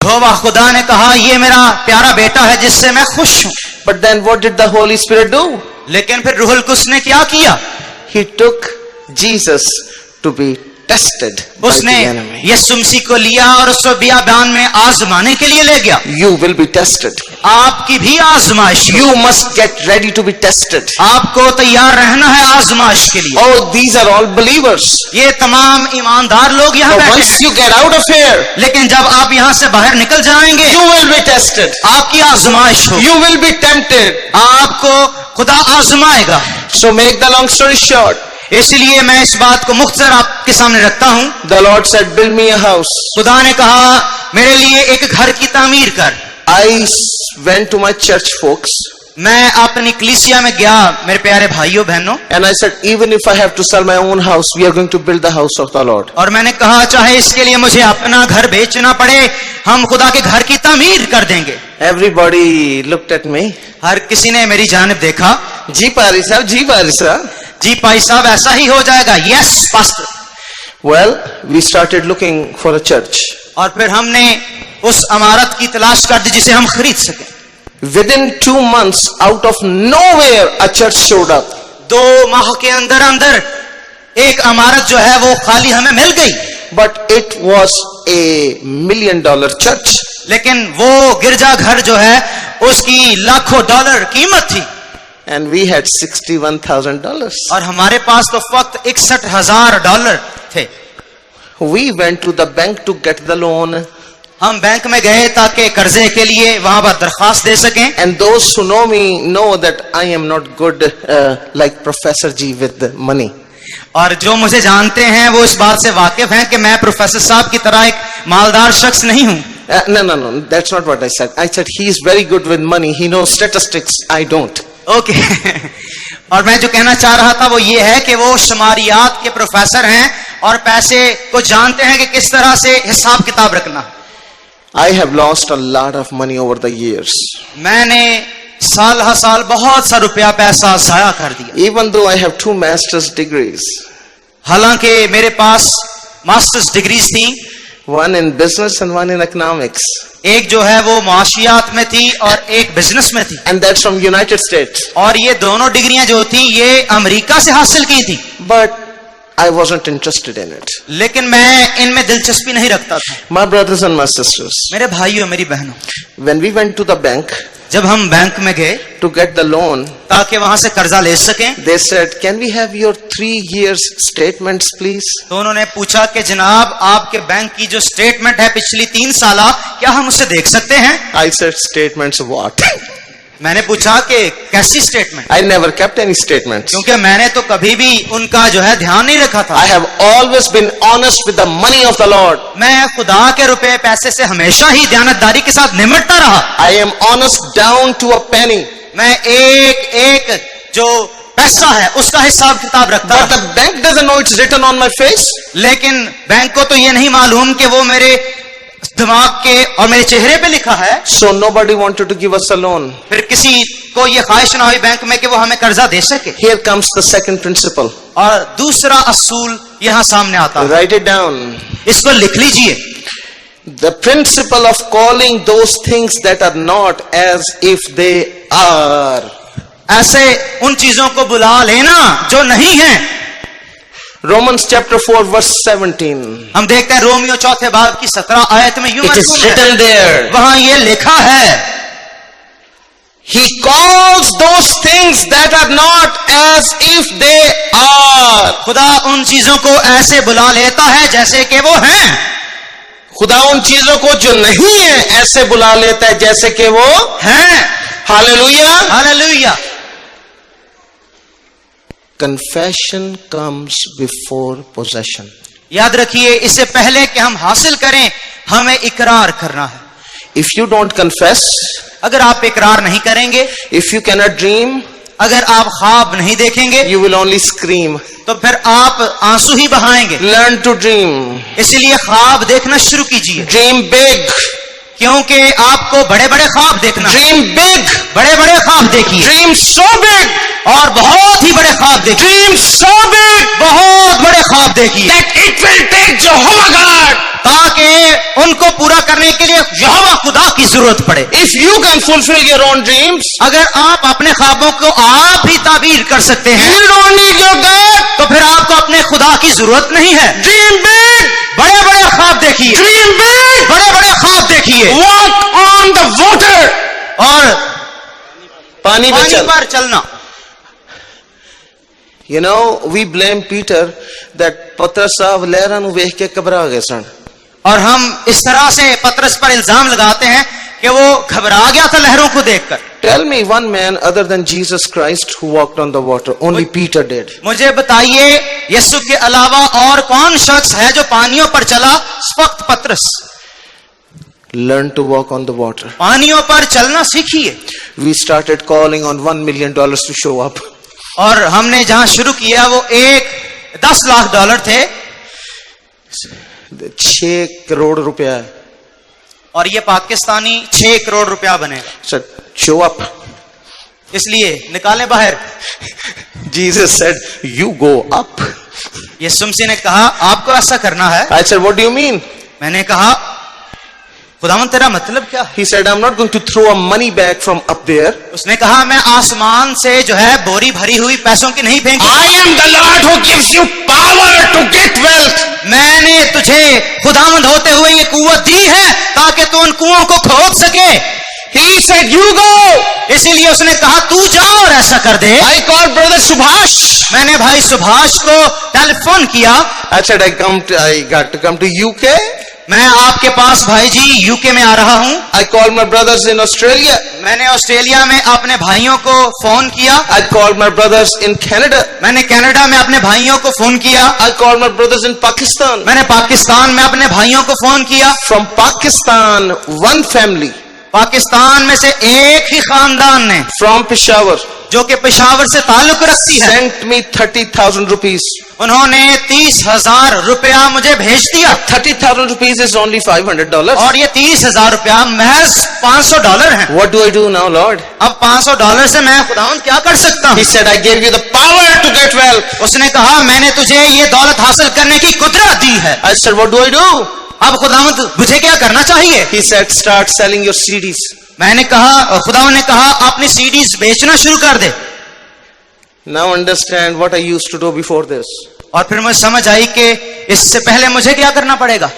यहोवा खुदा ने कहा, ये मेरा प्यारा बेटा है जिससे मैं खुश हूं। But then what did the Holy Spirit do? लेकिन फिर रूहुल कुद्स ने क्या किया? He took Jesus to be tested by the उसने enemy. यीशु मसीह को लिया और उसको बियाबान में आजमाने के लिए ले गया। You will be tested. आपकी भी आजमाइश हो। You must get ready to be tested. आपको तैयार रहना है आजमाइश के लिए। Oh, these are all believers. ये तमाम ईमानदार लोग यहाँ But बैठे once हैं। you get out of here, लेकिन जब आप यहाँ से बाहर निकल जाएंगे, you will be tested. आपकी आजमाइश हो। You will be tempted. आपको खुदा आजमाएगा। So make the long story short. इसलिए मैं इस बात को मुख्तसर आपके सामने रखता हूँ। The Lord said, build me a house. खुदा ने कहा, मेरे लिए एक घर की तामीर कर। I went to my church folks मैं अपनी कलीसिया में गया, मेरे प्यारे भाइयों बहनों, and I said, even if I have to sell my own house, we are going to build the house of the Lord. और मैंने कहा चाहे इसके लिए मुझे अपना घर बेचना पड़े, हम खुदा के घर की तामीर कर देंगे। Everybody looked at me. हर किसी ने मेरी जानिब देखा। जी पारी साहब, जी पारी साहब. जी भाई साहब, ऐसा ही हो जाएगा। Yes pastor. Well, we started looking for a church. और फिर हमने उस इमारत की तलाश कर दी जिसे हम खरीद सकें। Within 2 months, out of nowhere, a church showed up. 2 माह के अंदर अंदर एक इमारत जो है वो खाली हमें मिल गई। But it was a $1 million church. लेकिन वो गिरजा घर जो है उसकी लाखों डॉलर कीमत थी। And we had $61,000. और हमारे पास तो वक्त $61,000 थे। We went to the bank to get the loan. हम बैंक में गए ताकि कर्जे के लिए वहां पर दरखास्त दे सकें। And those who know me know that I am not good like Professor G with the money. और जो मुझे जानते हैं वो इस बात से वाकिफ हैं कि मैं प्रोफेसर साहब की तरह एक मालदार शख्स नहीं हूं। No, that's not what I said. I said he is very good with money. He knows statistics. I don't. Okay और मैं जो कहना चाह रहा था वो ये है कि वो शुमारियात के प्रोफेसर हैं और पैसे को जानते हैं कि किस तरह से हिसाब किताब रखना। I have lost a lot of money over the years. मैंने साल हर साल बहुत सा रुपया पैसा जाया कर दिया। Even though I have 2 master's degrees. हालांकि मेरे पास मास्टर्स डिग्रीज थी। One in business and one in economics. एक जो है वो माशियात में थी और एक बिजनेस में थी। And that's from United States. और ये दोनों डिग्रियां जो थी ये अमेरिका से हासिल की थी। But I wasn't interested in it. लेकिन मैं इनमें दिलचस्पी नहीं रखता था। My brothers and my sisters. मेरे भाइयों मेरी बहनों, When we went to the bank जब हम बैंक में गए to get the loan, ताकि वहां से कर्जा ले सकें, they said, can we have your 3 years statements please? तो उन्होंने पूछा कि जनाब आपके बैंक की जो स्टेटमेंट है पिछली 3 साल क्या हम उसे देख सकते हैं? I said, statements what? मैंने पूछा कि कैसी statement? I never kept any statements. क्योंकि मैंने तो कभी भी उनका जो है ध्यान नहीं रखा था। I have always been honest with the money of the Lord. मैं खुदा के रुपए पैसे से हमेशा ही दयानतदारी के साथ निमटता रहा। I am honest down to a penny. मैं एक एक जो पैसा है उसका हिसाब किताब रखता But the bank doesn't know it's written on my face. लेकिन बैंक को तो ये नहीं मालूम कि वो मेरे दिमाग के और मेरे चेहरे पे लिखा है। So nobody wanted to give us a loan. फिर किसी को ये ख्वाहिश ना हुई बैंक में कि वो हमें कर्जा दे सके। Here comes the second principle. और दूसरा असूल यहाँ सामने आता है। Write it down. इसको लिख लीजिए। The principle of calling those things that are not as if they are. ऐसे उन चीजों को बुला लेना जो नहीं है। Romans chapter 4 verse 17. हम देखते हैं रोमियो 4 बाब की 17 आयत में यूं It is written there. वहां ये लिखा है, He calls those things that are not as if they are. खुदा उन चीजों को ऐसे बुला लेता है जैसे कि वो हैं। खुदा उन चीजों को जो नहीं है ऐसे बुला लेता है जैसे कि वो हैं। Hallelujah. Hallelujah. Confession comes before possession. याद रखिए, इससे पहले कि हम हासिल करें हमें इकरार करना है। If you don't confess, अगर आप इकरार नहीं करेंगे, if you cannot dream, अगर आप ख्वाब नहीं देखेंगे, you will only scream. तो फिर आप आंसू ही बहाएंगे। Learn to dream. इसलिए ख्वाब देखना शुरू कीजिए। Dream big. क्योंकि आपको बड़े बड़े ख्वाब देखना। Dream big. बड़े बड़े ख्वाब देखिए। Dream so big और बहुत ही बड़े ख्वाब देखिए, Dreams so big बहुत बड़े ख्वाब देखिए, that it will take Jehovah God. ताकि उनको पूरा करने के लिए यहोवा खुदा की जरूरत पड़े। If you can fulfill your own dreams, अगर आप अपने ख्वाबों को आप ही ताबीर कर सकते हैं you don't need your God. तो फिर आपको अपने खुदा की जरूरत नहीं है। Dream big, बड़े बड़े ख्वाब देखिए, dream big. बड़े बड़े ख्वाब देखिए, Walk on the water. और पानी में पानी चल. पर चलना। You know, we blame Peter that पतरस साहब लहरां ਨੂੰ ਵੇਖ ਕੇ ਘਬਰਾ ਗਏ ਸਨ. और हम इस तरह से पतरस पर इल्जाम लगाते हैं कि वो घबरा गया था लहरों को देखकर। Tell me one man other than Jesus Christ who walked on the water. Only Peter did. मुझे बताइए यीशु के अलावा और कौन शख्स है जो पानियों पर चला? फक्त पतरस। Learn to walk on the water. पानियों पर चलना सीखिए। We started calling on $1 million to show up. और हमने जहां शुरू किया वो 10 लाख डॉलर थे 6 करोड़ रुपया. और ये पाकिस्तानी 6 करोड़ रुपया बनेगा, So show up. इसलिए निकालें बाहर। Jesus said, you go up. यीशु मसीह ने कहा आपको ऐसा करना है। I said, what do you mean? मैंने कहा खुदावंद तेरा मतलब क्या है? He said, I'm not going to throw a money bag from up there. उसने कहा मैं आसमान से जो है बोरी भरी हुई पैसों की नहीं फेंकी। I am the Lord who gives you power to get wealth. मैंने तुझे खुदावंद होते हुए ये कुव्वत दी है ताकि तू उन कुओं को खोद सके। He said, you go. इसीलिए उसने कहा तू जा और ऐसा कर दे। I called brother Subhash. मैंने भाई सुभाष को टेलीफोन किया। I said, I got to come to UK. मैं आपके पास भाई जी यूके में आ रहा हूँ। I called my brothers in Australia. मैंने ऑस्ट्रेलिया में अपने भाइयों को फोन किया। I called my brothers in Canada. मैंने कनाडा में अपने भाइयों को फोन किया। I called my brothers in Pakistan. मैंने पाकिस्तान में अपने भाइयों को फोन किया। From Pakistan, one family Pakistan में से एक ही खानदान ने from Peshawar जो कि पेशावर से ताल्लुक रखती है sent me 30,000 rupees. उन्होंने 30,000 रुपया मुझे भेज दिया। 30,000 rupees is only $500. और ये 30,000 रुपया महज $500 है। What do I do now, Lord? अब $500 से मैं खुदावंद क्या कर सकता हूँ? He said, I gave you the power to get wealth. उसने कहा मैंने तुझे ये दौलत हासिल करने की कुदरत दी है। I said, what do I do? अब खुदावंद मुझे क्या करना चाहिए? He said, start selling your CDs. मैंने कहा खुदावंद ने कहा अपनी सीडीज बेचना शुरू कर दे। Now understand what I used to do before this. और फिर मुझे समझ आई कि इससे पहले मुझे क्या करना पड़ेगा।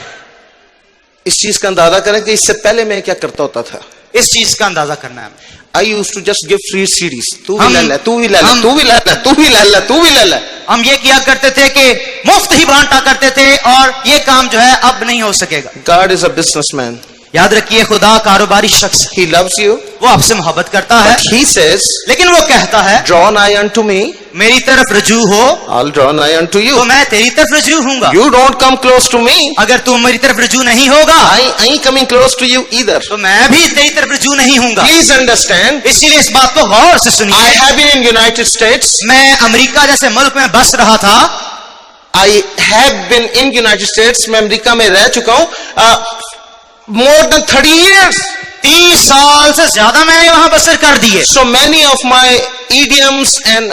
इस चीज का अंदाजा करें कि इससे पहले मैं क्या करता होता था. इस चीज का अंदाजा करना है। I used to just give free CDs. तू भी हम- ले ले, तू भी ले ले, हम- तू भी ले ले, तू भी ले ले, तू भी ले ले. हम ये किया करते थे कि मुफ्त ही बांटा करते थे और ये काम जो है अब नहीं हो सकेगा। God is a businessman. याद रखिए खुदा कारोबारी शख्स है। He loves you. वो आपसे मोहब्बत करता है, But he says, लेकिन वो कहता है draw nigh unto me, मेरी तरफ रजू हो I'll draw nigh unto तो you. मैं तेरी तरफ रजू हूंगा। You don't come close to me. अगर तू मेरी तरफ रजू नहीं होगा I ain't coming close to you either. तो मैं भी तेरी तरफ रजू नहीं हूंगा। Please understand, इसीलिए इस बात को गौर से I सुनिए। have been in United States. मैं अमेरिका जैसे मुल्क में बस रहा था। I have been in United States. मैं अमेरिका में रह चुका हूं more than 30 years. 30 साल से ज्यादा मैंने वहां बसर कर दिए। So many of my idioms and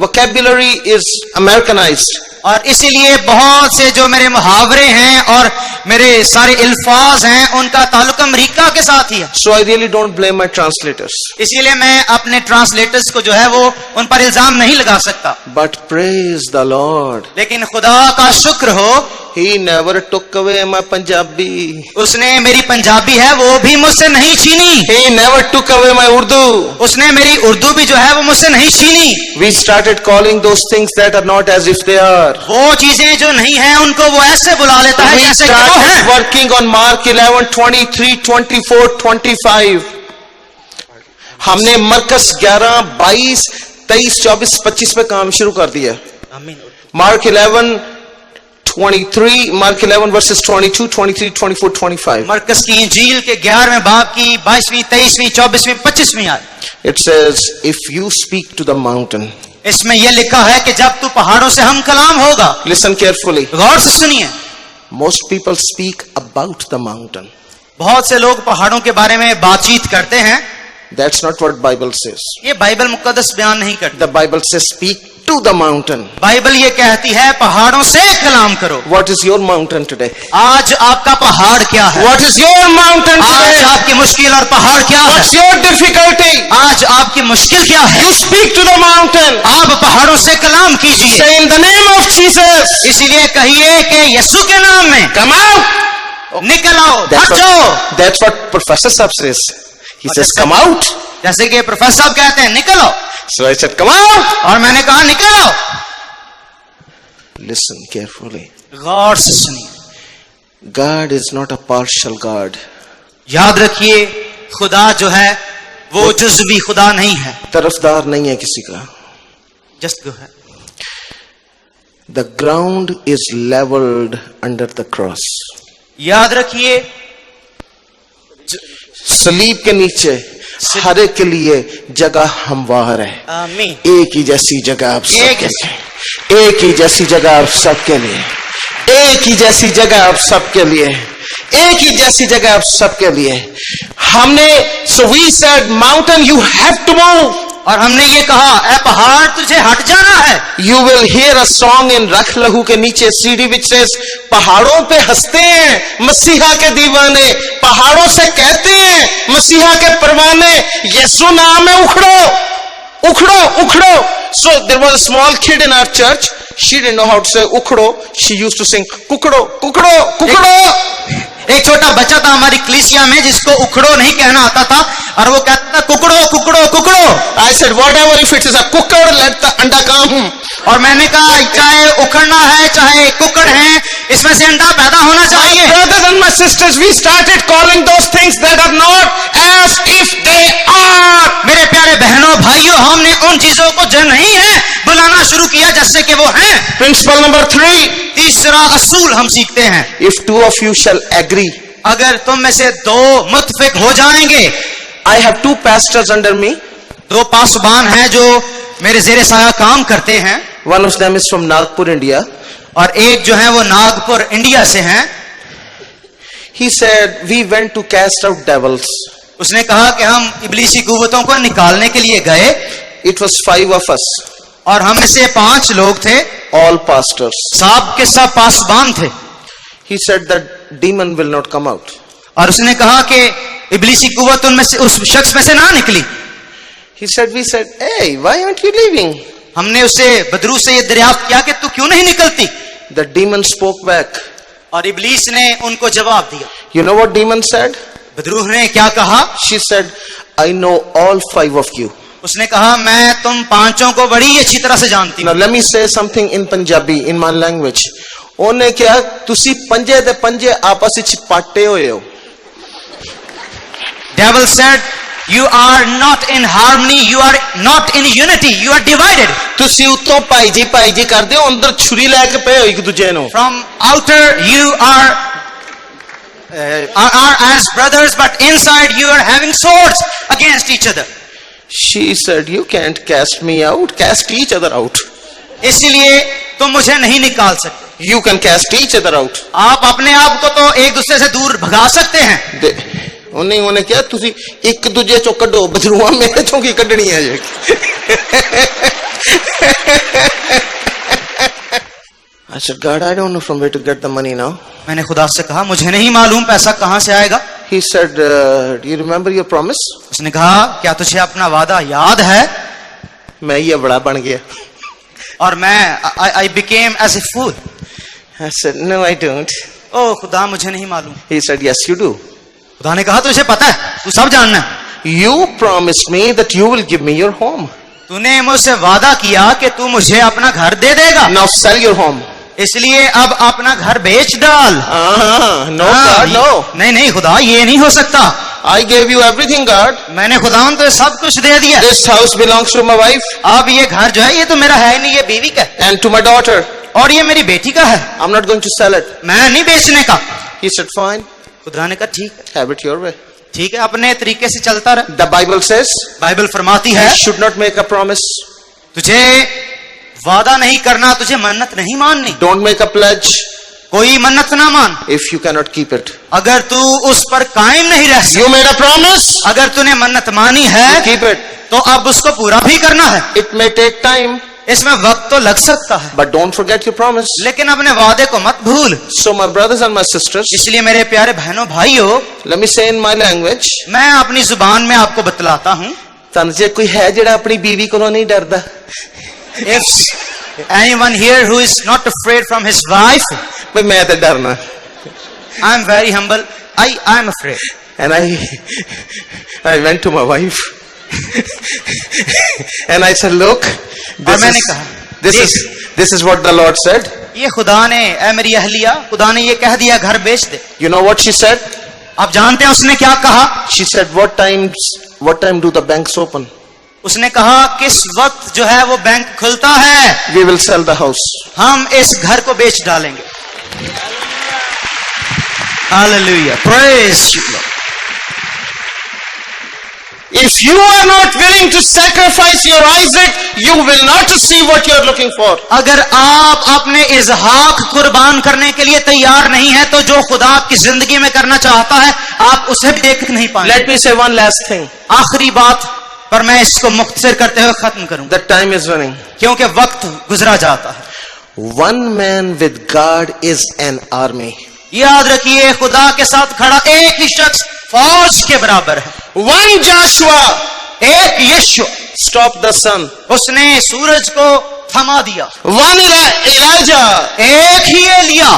vocabulary is Americanized. और इसीलिए बहुत से जो मेरे मुहावरे हैं और मेरे सारे अल्फाज हैं उनका ताल्लुक अमेरिका के साथ ही है। So I really don't blame my translators. इसीलिए मैं अपने ट्रांसलेटर्स को जो है वो उन पर इल्जाम नहीं लगा सकता। But praise the Lord. लेकिन खुदा का शुक्र हो He never took away my Punjabi. उसने मेरी पंजाबी है वो भी मुझसे नहीं छीनी। He never took away my Urdu. उसने मेरी उर्दू भी जो है वो मुझसे नहीं छीनी। We started calling those things that are not as if they are. वो चीजें जो नहीं है उनको वो ऐसे बुला लेता है We जैसे कि वो started है। working on Mark 11, 23, 24, 25. हमने मरकस 11, 22, 23, 24, 25 पे काम शुरू कर दिया. Mark 11, 23, Mark 11 verses 22, 23, 24, 25. मरकस की इंजील के 11वें बाब की 22वीं, 23वीं, 24वीं, 25वीं आयत। It says, if you speak to the mountain. इसमें यह लिखा है कि जब तू पहाड़ों से हम कलाम होगा। Listen carefully. गौर से सुनिए। Most people speak about the mountain. बहुत से लोग पहाड़ों के बारे में बातचीत करते हैं। That's not what Bible says. ये बाइबल मुकद्दस बयान नहीं करती। The Bible says, speak to the mountain. Bible ये कहती है पहाड़ों से कलाम करो। What is your mountain today? आज आपका पहाड़ क्या है? What is your mountain आज today? आपकी मुश्किल और पहाड़ क्या है? What's your difficulty? आज आपकी मुश्किल क्या है? You speak to the mountain. आप पहाड़ों से कलाम कीजिए। Say in the name of Jesus. इसीलिए कहिए कि यीशु के नाम में Come out. निकल आओ, हट जाओ। That's what Professor Saab says. He says, come out. जैसे कि प्रोफेसर साहब कहते हैं निकलो, So I said, come out. और मैंने कहा निकलो। Listen carefully. गौर से सुनिए। God is not a partial God. याद रखिए खुदा जो है वो जुज़वी खुदा नहीं है। तरफदार नहीं है किसी का. जस्ट गो है। The ground is leveled under the cross. याद रखिए सलीब के नीचे हर एक के लिए जगह हमवार है. आमीन। एक ही जैसी जगह आप सबके लिए. एक ही जैसी जगह आप सबके लिए. एक ही जैसी जगह आप सबके लिए. एक ही जैसी जगह आप सबके लिए. हमने so we said mountain you have to move. और हमने ये कहा ए पहाड़ तुझे हट जाना है। You will hear a song in रख लहू के नीचे सीढ़ी which says पहाड़ों पे हंसते हैं मसीहा के दीवाने, पहाड़ों से कहते हैं मसीहा के परवाने, यीशु नाम है उखड़ो उखड़ो उखड़ो. So there was a small kid in our church. She didn't know how to say उखड़ो. She used to sing कुकड़ो कुकड़ो कुकड़ो. एक छोटा बच्चा था हमारी कलीसिया में जिसको उखड़ो नहीं कहना आता था और वो कहता था कुकड़ो कुकड़ो कुकड़ो. I said whatever if it is a कुकड़ let the अंडा come. और मैंने कहा चाहे उखड़ना है चाहे कुकड़ है इसमें से अंडा पैदा होना चाहिए. My brothers and my sisters, we started calling those things that are not as if they are. मेरे प्यारे बहनों भाइयों हमने उन चीजों को जो नहीं है बुलाना शुरू किया जैसे कि वो हैं. Principle number 3. तीसरा असूल हम सीखते हैं. If two of you shall agree. अगर तुम में से दो मुत्तफिक हो जाएंगे. I have two pastors under me. दो पासबान हैं जो मेरे जेरे साया काम करते हैं. One of them is from Nagpur, India. और एक जो है वो नागपुर इंडिया से हैं. He said we went to cast out devils. उसने कहा कि हम इब्लीसी कुव्वतों को निकालने के लिए गए. It was 5 of us. और हम में से 5 लोग थे. All pastors. सब के सब पासबान थे. He said that demon will not come out. और उसने कहा कि इब्लीसी कुव्वत उनमें से उस शख्स में से ना निकली. He said, we said, hey, why aren't you leaving? हमने उससे बदरू से ये दरियाफ्त किया कि तू क्यों नहीं निकलती. The demon spoke back. और इब्लीस ने उनको जवाब दिया. You know what demon said? बदरूह ने क्या कहा? She said, I know all 5 of you. उसने कहा मैं तुम 5 को बड़ी अच्छी तरह से जानती Now हूं. let me say something in Punjabi, in my language. ਉਹਨੇ ਕਿਹਾ ਤੁਸੀਂ ਪੰਜੇ ਦੇ ਪੰਜੇ ਆਪਸ ਵਿੱਚ ਪਾਟੇ ਹੋਏ ਹੋ. Devil said you are not in harmony, you are not in unity, you are divided. ਤੁਸੀਂ ਉੱਤੋਂ ਭਾਈ ਜੀ ਕਰਦੇ ਹੋ, ਅੰਦਰ ਛੁਰੀ ਲੈ ਕੇ ਪਏ ਹੋ ਇੱਕ ਦੂਜੇ ਨੂੰ. From outer you are as brothers, but inside you are having swords against each other. She said, you can't cast me out, cast each other out. इसलिए तुम मुझे नहीं निकाल सकते. You can cast each other out. आप अपने आप को तो एक दूसरे से दूर भगा सकते हैं. ਉਹਨੇ ਕਿਹਾ ਤੁਸੀਂ ਇੱਕ ਦੂਜੇ ਚੋਂ ਕੱਢੋ, ਬਦਰੂਆਂ ਮੇਰੇ ਚੋਂ ਕੀ ਕੱਢਣੀ ਹੈ ਜੇ. I said, God, I don't know from where to get the money now. मैंने खुदा से कहा मुझे नहीं मालूम पैसा कहां से आएगा. He said, do you remember your promise? उसने कहा क्या तुझे अपना वादा याद है? मैं ये बड़ा बन गया. और मैं I became as a fool. I said, no, I don't. ओ खुदा मुझे नहीं मालूम. He said, yes, you do. खुदा ने कहा तुझे पता है, तू सब जानना है. You promised me that you will give me your home. तूने मुझसे वादा किया कि तू मुझे अपना घर दे देगा. Now sell your home. इसलिए अब अपना घर बेच डाल. No, God, no. नहीं खुदा ये नहीं हो सकता. I gave you everything, God. मैंने खुदावन तो सब कुछ दे दिया. This house belongs to my wife. अब ये घर जो है ये तो मेरा है नहीं, ये बीवी का है. And to my daughter. और ये मेरी बेटी का है. I'm not going to sell it. मैं नहीं बेचने का. He said, fine. खुदा ने कहा ठीक है. Have it your way. ठीक है अपने तरीके से चलता रहे. The Bible says, बाइबल फरमाती है you should not make a promise. तुझे वादा नहीं करना, तुझे मन्नत नहीं माननी. Don't make a pledge. कोई मन्नत ना मान if you cannot keep it. अगर तू उस पर कायम नहीं रह सकता। You made a promise, अगर तूने मन्नत मानी है keep it. तो अब उसको पूरा भी करना है। It may take time, इसमें वक्त तो लग सकता है, but don't forget your promise. लेकिन अपने वादे को मत भूल। So my brothers and my sisters, इसलिए मेरे प्यारे बहनों भाइयों, let me say in my language, मैं अपनी जुबान में आपको बतलाता हूँ। ਤੁਹਾਨੂੰ ਜੇ ਕੋਈ ਹੈ ਜਿਹੜਾ ਆਪਣੀ ਬੀਵੀ ਕੋਲੋਂ ਨਹੀਂ ਡਰਦਾ, If anyone here who is not afraid from his wife, ਬਈ ਮੈਂ ਤਾਂ ਡਰਨਾ, I am very humble. I am afraid. and I went to my wife and I said, look, और मैंने कहा, this is what the Lord said. ये खुदा ने, ऐ मेरी अहलिया, खुदा ने ये कह दिया घर बेच दे। You know what she said? आप जानते हैं उसने क्या कहा? She said, what time do the banks open? उसने कहा किस वक्त जो है वो बैंक खुलता है, We will sell the house. हम इस घर को बेच डालेंगे। Hallelujah. Praise you, Lord. If you are not willing to sacrifice your Isaac, you will not receive what you are looking for. अगर आप अपने इज़हाक कुर्बान करने के लिए तैयार नहीं है, तो जो खुदा आपकी जिंदगी में करना चाहता है, आप उसे भी देख नहीं पाएंगे। Let me say one last thing. आखिरी बात पर मैं इसको मुख्तसर करते हुए खत्म करूंगा, The time is running. क्योंकि वक्त गुजरा जाता है। One man with God is an army. याद रखिए, खुदा के साथ खड़ा एक ही शख्स फौज के बराबर है। One Joshua एक यीशु, stopped the sun. उसने सूरज को थमा दिया। One Elijah एक ही Elia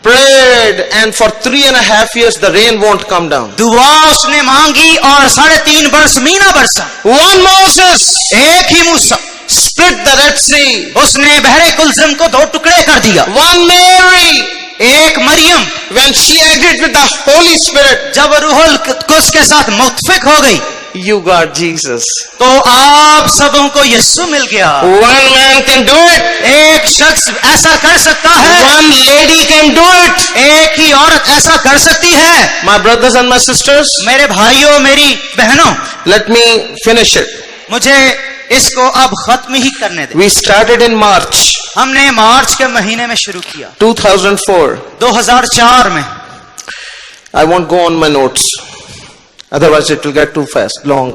prayed, and for 3.5 years the rain won't come down. दुआ उसने मांगी और 3.5 बरस मीना बरसा। One Moses एक ही मूसा, split the Red Sea. उसने बहरे कुलज़म को 2 टुकड़े कर दिया। One Mary, एक Maryam, when she agreed with the Holy Spirit, जब रूहुल कुद्स के साथ मुत्तफिक हो गई, you got Jesus. तो आप सबों को यीशु मिल गया। One man can do it. एक शख्स ऐसा कर सकता है, One lady can do it. एक ही औरत ऐसा कर सकती है। My brothers and my sisters, मेरे भाइयों, मेरी बहनों, let me finish it. मुझे इसको अब खत्म ही करने दें। We started in March हमने मार्च के महीने में शुरू किया, 2004. 2004 में। I won't go on my notes, otherwise it will get too fast, long.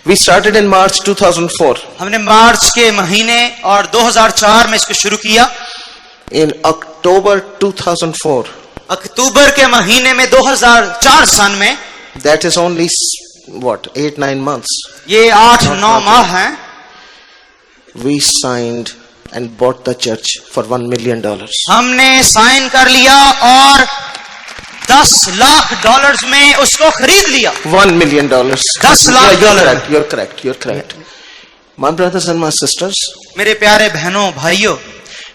We started in March 2004. हमने मार्च के महीने और 2004 में इसको शुरू किया। In October 2004, अक्टूबर के महीने में 2004 सन में, that is only what, 8-9 months, ये 8-9 माह हैं, we signed and bought the church for $1 million. हमने साइन कर लिया और $10 लाख में उसको खरीद लिया। $1 million. 10 lakh dollar. You're correct. My brothers and my sisters, मेरे प्यारे बहनों भाइयों,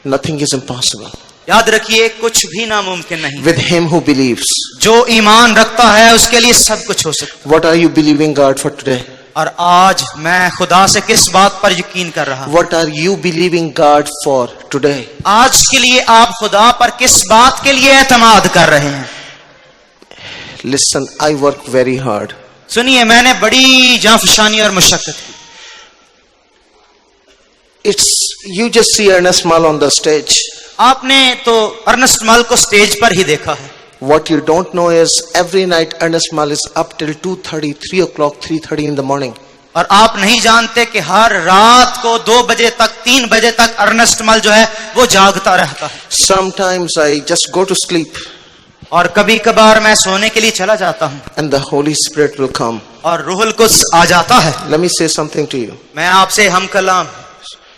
nothing is impossible याद रखिए, कुछ भी नामुमकिन नहीं। with him who believes. जो ईमान रखता है उसके लिए सब कुछ हो सकता है। What are you believing God for today? और आज मैं खुदा से किस बात पर यकीन कर रहा हूं? What are you believing God for today? आज के लिए आप खुदा पर किस बात के लिए एतमाद कर रहे हैं? Listen, I work very hard. सुनिए, मैंने बड़ी जांफशानी और मुशक्कत की। You just see Ernest Mal on the stage. आपने तो अर्नेस्ट मल को स्टेज पर ही देखा है। What you don't know is every night Ernest Mal is up till 2:30, 3 o'clock, 3:30 in the morning. और आप नहीं जानते कि हर रात को 2 बजे तक, 3 बजे तक अर्नेस्ट मल जो है वो जागता रहता है। Sometimes I just go to sleep और कभी कभार मैं सोने के लिए चला जाता हूँ and the Holy Spirit will come. और रूहुल कुद्स आ जाता है। Let me say something to you. मैं आपसे हम कलाम,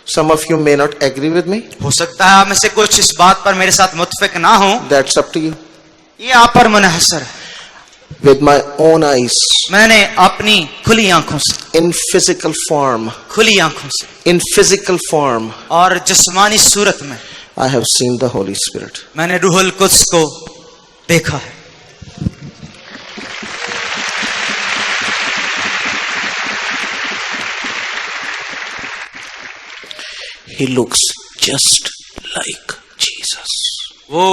Some of you may not agree with me. हो सकता है आप में से कुछ इस बात पर मेरे साथ मुत्तफिक ना हो, That's up to you. ये आप पर मुनहसर है। With my own eyes, मैंने अपनी खुली आंखों से, in physical form, खुली आंखों से in physical form, और जिस्मानी सूरत में I have seen the Holy Spirit. मैंने रूहुल कुद्स को देखा है। He looks just like Jesus. वो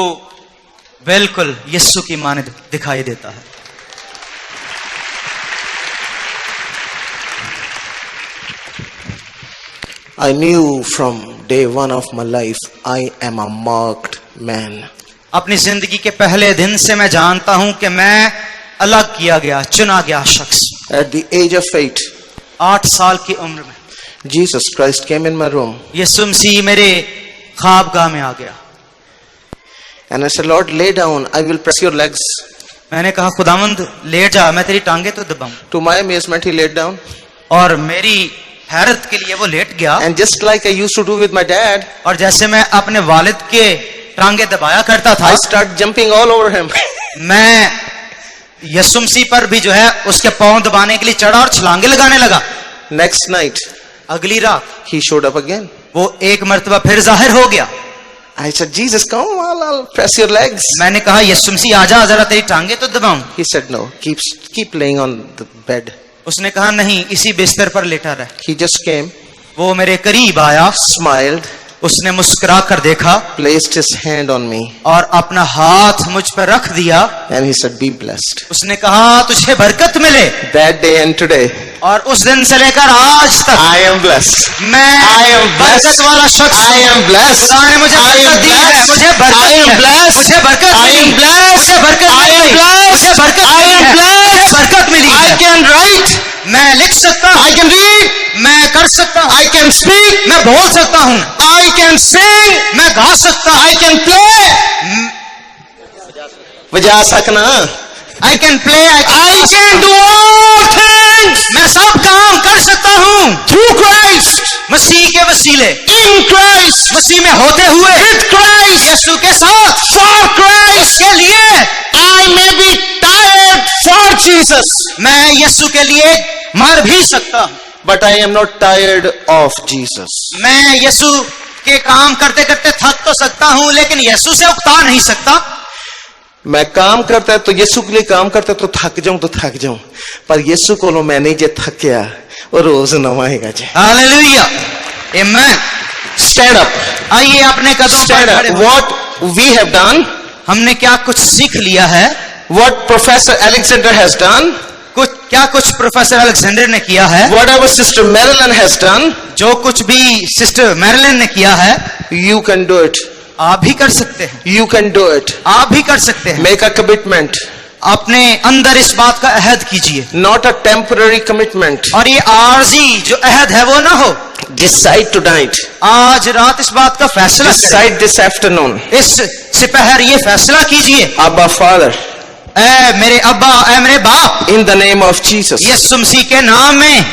बिल्कुल यीशु की मानद दिखाई देता है। I knew from day one of my life, I am a marked man. अपनी जिंदगी के पहले दिन से मैं जानता हूं कि मैं अलग किया गया, चुना गया शख्स। At the age of 8, 8 साल की उम्र में Jesus Christ came in my room. यीशु मसीह मेरे ख्वाबगाह में आ गया। And I said, Lord, lay down. I will press your legs. मैंने कहा खुदावंद लेट जा, मैं तेरी टांगे तो दबाऊं। To my amazement, he laid down. और मेरी हैरत के लिए वो लेट गया। And just like I used to do with my dad, और जैसे मैं अपने वालिद के टांगे दबाया करता था, I started jumping all over him. मैं यीशु मसीह पर भी जो है उसके पांव दबाने के लिए चढ़ा और छलांगे लगाने लगा। Next night, अगली रात he showed up again. वो एक मर्तबा फिर जाहिर हो गया। I said, Jesus, come, I'll press your legs. मैंने कहा यीशु मसीह आजा, जरा तेरी टांगे तो दबाऊं। He said, no, keep laying on the bed. उसने कहा नहीं, इसी बिस्तर पर लेटा रह। He just came, वो मेरे करीब आया, smiled, उसने मुस्कुरा कर देखा placed his hand on me, और अपना हाथ मुझ पर रख दिया। and he said, be blessed. उसने कहा तुझे बरकत मिले। That day and today, और उस दिन से लेकर आज तक I am blessed. मैं I am blessed. बरकत वाला शख्स I am blessed. खुदा ने मुझे I am बरकत दी है, blessed. मुझे बरकत I am दी है, blessed. मुझे बरकत I मिली, am blessed. मुझे बरकत I am मिली, blessed. मुझे बरकत I मिली am है, blessed. मुझे बरकत मिली I है। can write, मैं लिख सकता हूँ, I can read, मैं कर सकता हूँ, I can speak, मैं बोल सकता हूँ, I can sing, मैं गा सकता हूँ, I can play. बजा सकना. I can play, I can do all things मैं सब काम कर सकता हूँ through Christ, मसीह के वसीले, in Christ, मसीह में होते हुए, with Christ, यीशु के साथ, for Christ. के लिए I may be tired for Jesus, मैं यीशु के लिए मर भी सकता हूँ, but I am not tired of Jesus. मैं यीशु के काम करते करते थक तो सकता हूँ लेकिन यीशु से उकता नहीं सकता। मैं काम करता है तो यीशु के लिए काम करता है तो थक जाऊं, पर यीशु को मैं नहीं जे थकिया और रोज नवाएगा जे. हालेलुया, आमीन। Stand up. आइए अपने कदमों पर Stand खड़े up. हो। What we have done, हमने क्या कुछ सीख लिया है, what Professor Alexander has done, कुछ प्रोफेसर अलेक्जेंडर ने किया है, whatever Sister Marilyn has done, जो कुछ भी सिस्टर मैरिलन ने किया है, you can do it. आप भी कर सकते हैं, You can do it. आप भी कर सकते हैं। Make a commitment, अपने अंदर इस बात का अहद कीजिए, not a temporary commitment. और ये आर्जी जो अहद है वो ना हो। Decide tonight. आज रात इस बात का फैसला करें। Decide this afternoon. इस सिपहर ये फैसला कीजिए, Abba Father, ऐ मेरे अब्बा, ऐ मेरे बाप, in the name of Jesus, यीशु मसीह के नाम में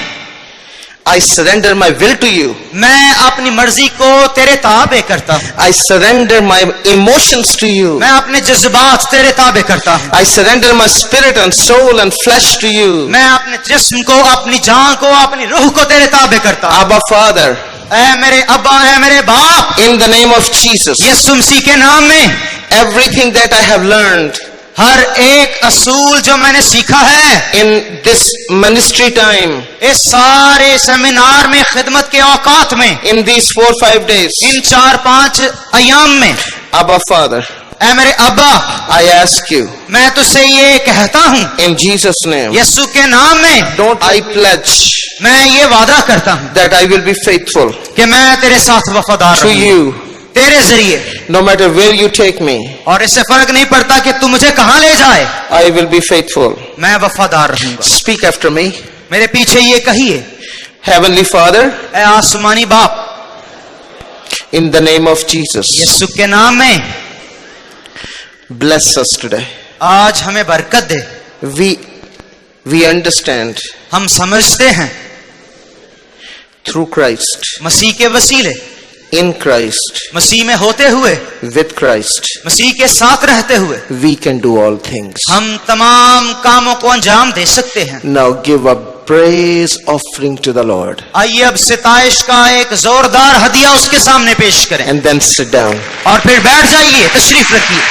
I surrender my will to you. मैं अपनी मर्जी को तेरे ताबे करता हूँ, I surrender my emotions to you. मैं अपने जज्बात तेरे ताबे करता हूँ, I surrender my spirit and soul and flesh to you. मैं अपने जिस्म को, अपनी जान को, अपनी रूह को तेरे ताबे करता हूँ। Abba Father, ऐ मेरे अब्बा, ऐ मेरे बाप, in the name of Jesus, यीशु मसीह के नाम में everything that I have learned हर एक असूल जो मैंने सीखा है in this ministry time, इस सारे सेमिनार में, खिदमत के औकात में, in these 4-5 days, इन 4-5 अयाम में, Abba Father, ऐ मेरे अब्बा, I ask you, मैं तुझसे ये कहता हूँ in Jesus' name, यीशु के नाम में, don't I pledge मैं ये वादा करता हूँ that I will be faithful कि मैं तेरे साथ वफादार to रहूंगा, you, तेरे जरिए, no matter where you take me, और इससे फर्क नहीं पड़ता कि तू मुझे कहाँ ले जाए, I will be faithful. मैं वफादार रहूंगा। Speak after me. मेरे पीछे ये कहिए, Heavenly Father, ऐ आसमानी बाप, in the name of Jesus, यीशु के नाम में bless us today. आज हमें बरकत दे। We understand हम समझते हैं through Christ, मसीह के वसीले, in Christ, मसीह में होते हुए, with Christ, मसीह के साथ रहते हुए we can do all things. हम तमाम कामों को अंजाम दे सकते हैं। Now give a praise offering to the Lord आइए अब सिताइश का एक जोरदार हदिया उसके सामने पेश करें and then sit down. और फिर बैठ जाइए, तशरीफ रखिए।